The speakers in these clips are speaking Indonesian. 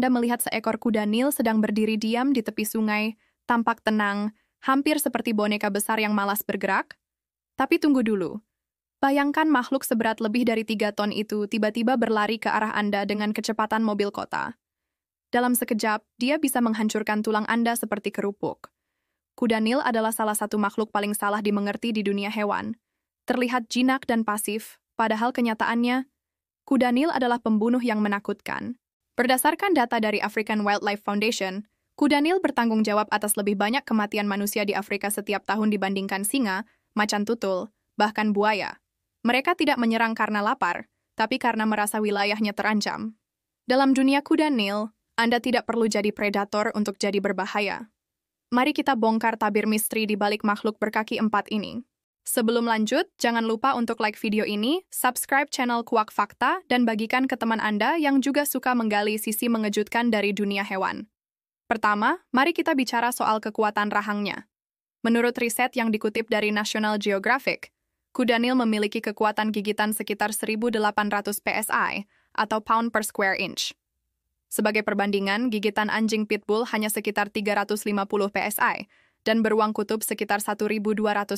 Anda melihat seekor kuda Nil sedang berdiri diam di tepi sungai, tampak tenang, hampir seperti boneka besar yang malas bergerak? Tapi tunggu dulu. Bayangkan makhluk seberat lebih dari 3 ton itu tiba-tiba berlari ke arah Anda dengan kecepatan mobil kota. Dalam sekejap, dia bisa menghancurkan tulang Anda seperti kerupuk. Kuda Nil adalah salah satu makhluk paling salah dimengerti di dunia hewan. Terlihat jinak dan pasif, padahal kenyataannya, kuda Nil adalah pembunuh yang menakutkan. Berdasarkan data dari African Wildlife Foundation, kuda Nil bertanggung jawab atas lebih banyak kematian manusia di Afrika setiap tahun dibandingkan singa, macan tutul, bahkan buaya. Mereka tidak menyerang karena lapar, tapi karena merasa wilayahnya terancam. Dalam dunia kuda Nil, Anda tidak perlu jadi predator untuk jadi berbahaya. Mari kita bongkar tabir misteri di balik makhluk berkaki 4 ini. Sebelum lanjut, jangan lupa untuk like video ini, subscribe channel Kuak Fakta, dan bagikan ke teman Anda yang juga suka menggali sisi mengejutkan dari dunia hewan. Pertama, mari kita bicara soal kekuatan rahangnya. Menurut riset yang dikutip dari National Geographic, kuda Nil memiliki kekuatan gigitan sekitar 1.800 PSI, atau pound per square inch. Sebagai perbandingan, gigitan anjing pitbull hanya sekitar 350 PSI, dan beruang kutub sekitar 1.200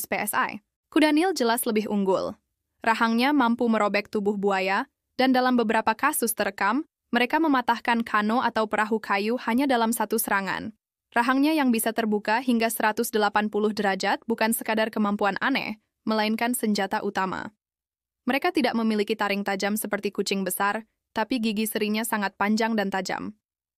PSI. Kuda Nil jelas lebih unggul. Rahangnya mampu merobek tubuh buaya, dan dalam beberapa kasus terekam, mereka mematahkan kano atau perahu kayu hanya dalam satu serangan. Rahangnya yang bisa terbuka hingga 180 derajat bukan sekadar kemampuan aneh, melainkan senjata utama. Mereka tidak memiliki taring tajam seperti kucing besar, tapi gigi serinya sangat panjang dan tajam.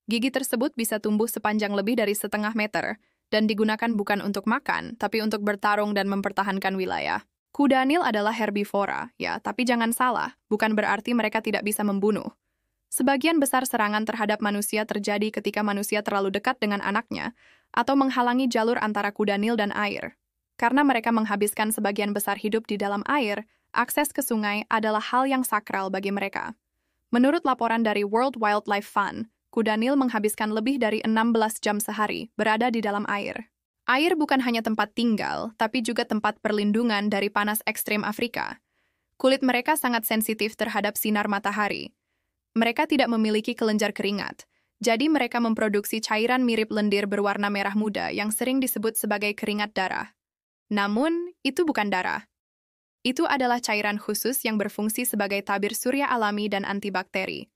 Gigi tersebut bisa tumbuh sepanjang lebih dari 0,5 meter, dan digunakan bukan untuk makan, tapi untuk bertarung dan mempertahankan wilayah. Kuda Nil adalah herbivora, ya, tapi jangan salah, bukan berarti mereka tidak bisa membunuh. Sebagian besar serangan terhadap manusia terjadi ketika manusia terlalu dekat dengan anaknya, atau menghalangi jalur antara kuda Nil dan air. Karena mereka menghabiskan sebagian besar hidup di dalam air, akses ke sungai adalah hal yang sakral bagi mereka. Menurut laporan dari World Wildlife Fund, kuda Nil menghabiskan lebih dari 16 jam sehari berada di dalam air. Air bukan hanya tempat tinggal, tapi juga tempat perlindungan dari panas ekstrim Afrika. Kulit mereka sangat sensitif terhadap sinar matahari. Mereka tidak memiliki kelenjar keringat, jadi mereka memproduksi cairan mirip lendir berwarna merah muda yang sering disebut sebagai keringat darah. Namun, itu bukan darah. Itu adalah cairan khusus yang berfungsi sebagai tabir surya alami dan antibakteri.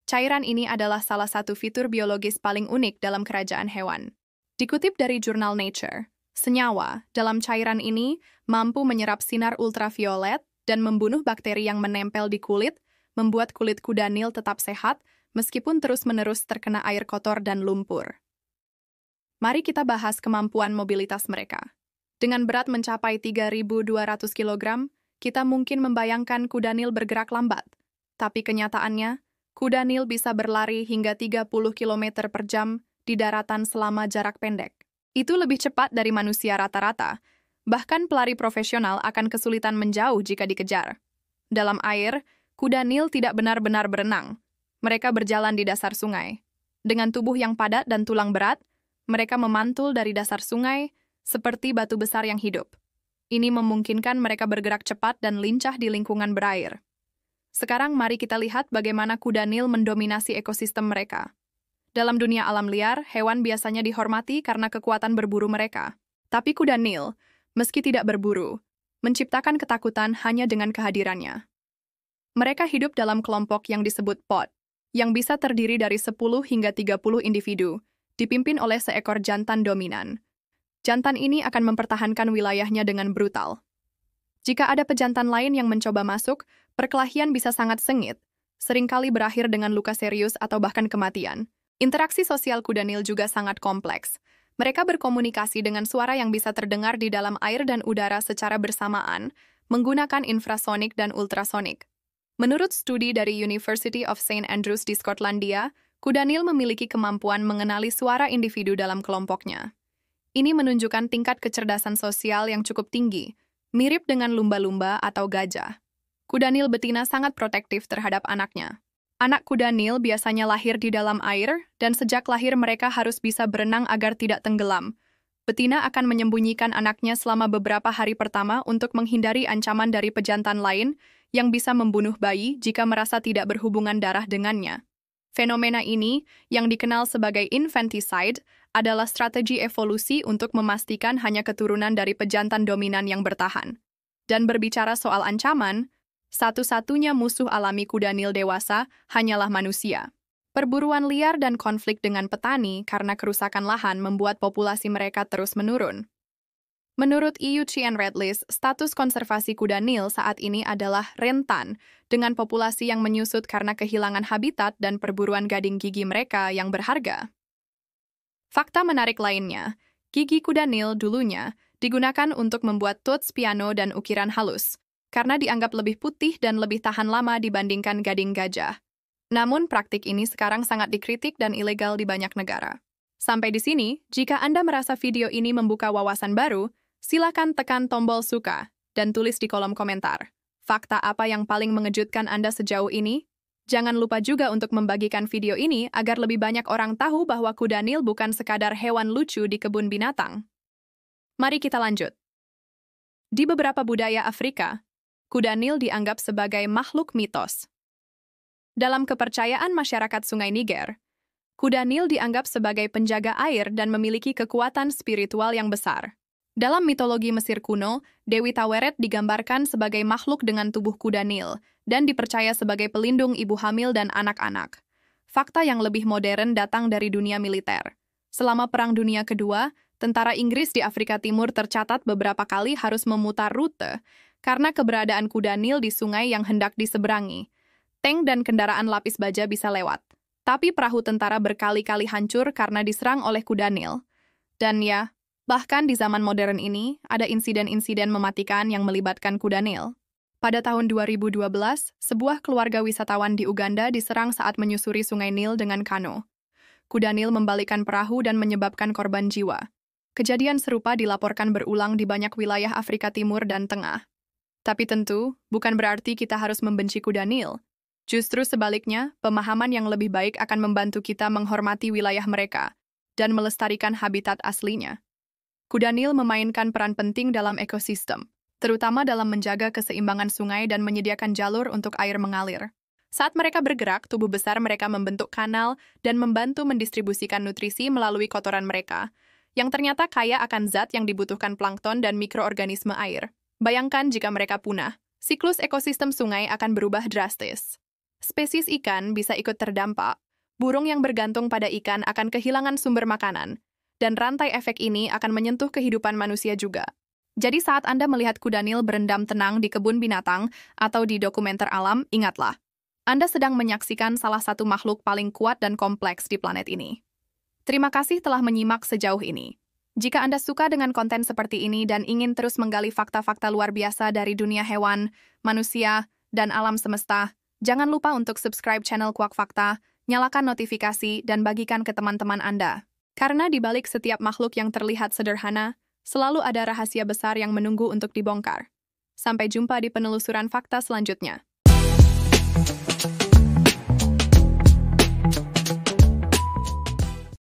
Cairan ini adalah salah satu fitur biologis paling unik dalam kerajaan hewan. Dikutip dari jurnal Nature, senyawa dalam cairan ini mampu menyerap sinar ultraviolet dan membunuh bakteri yang menempel di kulit, membuat kulit kuda Nil tetap sehat meskipun terus-menerus terkena air kotor dan lumpur. Mari kita bahas kemampuan mobilitas mereka. Dengan berat mencapai 3.200 kg, kita mungkin membayangkan kuda Nil bergerak lambat. Tapi kenyataannya, kuda Nil bisa berlari hingga 30 km per jam di daratan selama jarak pendek. Itu lebih cepat dari manusia rata-rata. Bahkan pelari profesional akan kesulitan menjauh jika dikejar. Dalam air, kuda Nil tidak benar-benar berenang. Mereka berjalan di dasar sungai. Dengan tubuh yang padat dan tulang berat, mereka memantul dari dasar sungai seperti batu besar yang hidup. Ini memungkinkan mereka bergerak cepat dan lincah di lingkungan berair. Sekarang mari kita lihat bagaimana kuda Nil mendominasi ekosistem mereka. Dalam dunia alam liar, hewan biasanya dihormati karena kekuatan berburu mereka. Tapi kuda Nil, meski tidak berburu, menciptakan ketakutan hanya dengan kehadirannya. Mereka hidup dalam kelompok yang disebut pod, yang bisa terdiri dari 10 hingga 30 individu, dipimpin oleh seekor jantan dominan. Jantan ini akan mempertahankan wilayahnya dengan brutal. Jika ada pejantan lain yang mencoba masuk, perkelahian bisa sangat sengit, seringkali berakhir dengan luka serius atau bahkan kematian. Interaksi sosial kuda Nil juga sangat kompleks. Mereka berkomunikasi dengan suara yang bisa terdengar di dalam air dan udara secara bersamaan, menggunakan infrasonik dan ultrasonik. Menurut studi dari University of St. Andrews di Skotlandia, kuda Nil memiliki kemampuan mengenali suara individu dalam kelompoknya. Ini menunjukkan tingkat kecerdasan sosial yang cukup tinggi, mirip dengan lumba-lumba atau gajah. Kuda Nil betina sangat protektif terhadap anaknya. Anak kuda Nil biasanya lahir di dalam air, dan sejak lahir mereka harus bisa berenang agar tidak tenggelam. Betina akan menyembunyikan anaknya selama beberapa hari pertama untuk menghindari ancaman dari pejantan lain yang bisa membunuh bayi jika merasa tidak berhubungan darah dengannya. Fenomena ini, yang dikenal sebagai infanticide, adalah strategi evolusi untuk memastikan hanya keturunan dari pejantan dominan yang bertahan. Dan berbicara soal ancaman, satu-satunya musuh alami kuda Nil dewasa hanyalah manusia. Perburuan liar dan konflik dengan petani karena kerusakan lahan membuat populasi mereka terus menurun. Menurut IUCN Red List, status konservasi kuda Nil saat ini adalah rentan, dengan populasi yang menyusut karena kehilangan habitat dan perburuan gading gigi mereka yang berharga. Fakta menarik lainnya, gigi kuda Nil dulunya digunakan untuk membuat tuts piano dan ukiran halus, karena dianggap lebih putih dan lebih tahan lama dibandingkan gading gajah. Namun, praktik ini sekarang sangat dikritik dan ilegal di banyak negara. Sampai di sini, jika Anda merasa video ini membuka wawasan baru, silakan tekan tombol suka dan tulis di kolom komentar. Fakta apa yang paling mengejutkan Anda sejauh ini? Jangan lupa juga untuk membagikan video ini agar lebih banyak orang tahu bahwa kuda Nil bukan sekadar hewan lucu di kebun binatang. Mari kita lanjut. Di beberapa budaya Afrika, kuda Nil dianggap sebagai makhluk mitos. Dalam kepercayaan masyarakat Sungai Niger, kuda Nil dianggap sebagai penjaga air dan memiliki kekuatan spiritual yang besar. Dalam mitologi Mesir kuno, Dewi Taweret digambarkan sebagai makhluk dengan tubuh kuda Nil dan dipercaya sebagai pelindung ibu hamil dan anak-anak. Fakta yang lebih modern datang dari dunia militer. Selama Perang Dunia Kedua, tentara Inggris di Afrika Timur tercatat beberapa kali harus memutar rute karena keberadaan kuda Nil di sungai yang hendak diseberangi. Tank dan kendaraan lapis baja bisa lewat, tapi perahu tentara berkali-kali hancur karena diserang oleh kuda Nil. Dan ya, bahkan di zaman modern ini, ada insiden-insiden mematikan yang melibatkan kuda Nil. Pada tahun 2012, sebuah keluarga wisatawan di Uganda diserang saat menyusuri sungai Nil dengan kano. Kuda Nil membalikkan perahu dan menyebabkan korban jiwa. Kejadian serupa dilaporkan berulang di banyak wilayah Afrika Timur dan Tengah. Tapi tentu, bukan berarti kita harus membenci kuda Nil. Justru sebaliknya, pemahaman yang lebih baik akan membantu kita menghormati wilayah mereka dan melestarikan habitat aslinya. Kuda Nil memainkan peran penting dalam ekosistem, terutama dalam menjaga keseimbangan sungai dan menyediakan jalur untuk air mengalir. Saat mereka bergerak, tubuh besar mereka membentuk kanal dan membantu mendistribusikan nutrisi melalui kotoran mereka, yang ternyata kaya akan zat yang dibutuhkan plankton dan mikroorganisme air. Bayangkan jika mereka punah, siklus ekosistem sungai akan berubah drastis. Spesies ikan bisa ikut terdampak, burung yang bergantung pada ikan akan kehilangan sumber makanan, dan rantai efek ini akan menyentuh kehidupan manusia juga. Jadi saat Anda melihat kuda Nil berendam tenang di kebun binatang atau di dokumenter alam, ingatlah, Anda sedang menyaksikan salah satu makhluk paling kuat dan kompleks di planet ini. Terima kasih telah menyimak sejauh ini. Jika Anda suka dengan konten seperti ini dan ingin terus menggali fakta-fakta luar biasa dari dunia hewan, manusia, dan alam semesta, jangan lupa untuk subscribe channel Kuak Fakta, nyalakan notifikasi, dan bagikan ke teman-teman Anda. Karena di balik setiap makhluk yang terlihat sederhana, selalu ada rahasia besar yang menunggu untuk dibongkar. Sampai jumpa di penelusuran fakta selanjutnya.